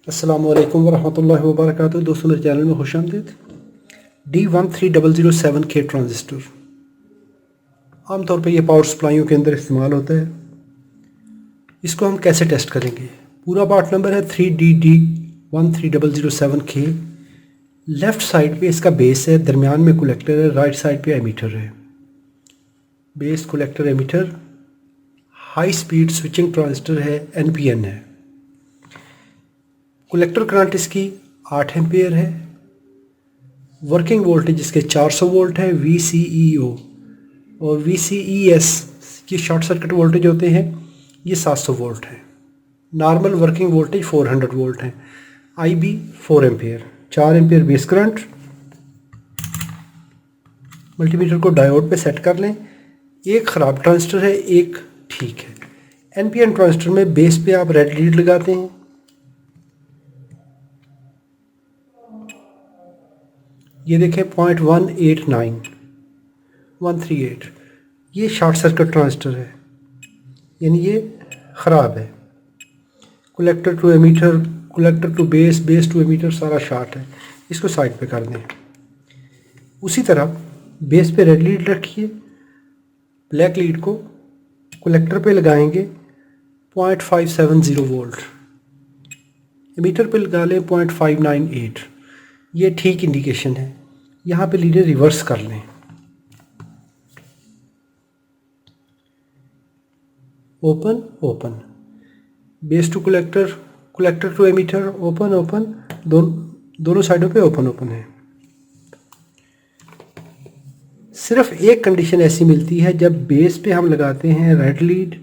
अस्सलामु अलैकुम वरहमतुल्लाहि वबरकातुहू। दोस्तों मेरे चैनल में खुशामदीद। D13007K ट्रांजिस्टर आमतौर पर यह पावर सप्लाइयों के अंदर इस्तेमाल होता है। इसको हम कैसे टेस्ट करेंगे? पूरा पार्ट नंबर है 3DD13007K। लेफ़्ट साइड पे इसका बेस है, दरमियान में कलेक्टर है, राइट साइड पे एमीटर है। Base, collector, emitter. High speed switching transistor है, NPN है। कलेक्टर करंट इसकी 8 एम्पेयर है। वर्किंग वोल्टेज इसके 400 वोल्ट है, VCEO और VCES ये शॉर्ट सर्किट वोल्टेज होते हैं, ये 700 वोल्ट है। नॉर्मल वर्किंग वोल्टेज 400 वोल्ट है। IB 4 ampere, 4 ampere base current. Multimeter को डायोड पे सेट कर लें। एक ख़राब ट्रांजिस्टर है, एक ठीक है। NPN ट्रांजिस्टर में बेस पे आप रेड लीड लगाते हैं। ये देखें 0.189138, ये शॉर्ट सर्किट ट्रांजिस्टर है, यानी ये ख़राब है। Collector to emitter, collector to base, base to emitter सारा शॉर्ट है। इसको साइड पे कर दें। उसी तरह बेस पे रेड लीड रखिए, ब्लैक लीड को कलेक्टर पे लगाएंगे 0.570 वोल्ट, एमीटर पे लगा लें 0.598। ये ठीक इंडिकेशन है। यहाँ पे लीडें रिवर्स कर लें। Open open, base to collector, collector to emitter, open open, दोनों साइडों पे ओपन ओपन है। सिर्फ एक कंडीशन ऐसी मिलती है, जब बेस पे हम लगाते हैं रेड लीड,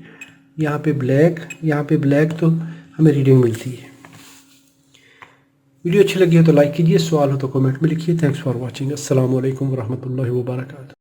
यहाँ पे ब्लैक, यहाँ पे ब्लैक, तो हमें रीडिंग मिलती है। वीडियो अच्छी लगी हो तो लाइक कीजिए, सवाल हो तो कमेंट में लिखिए। Thanks for watching. अस्सलाम वालेकुम वरहमतुल्लाहि वबरकातुहू।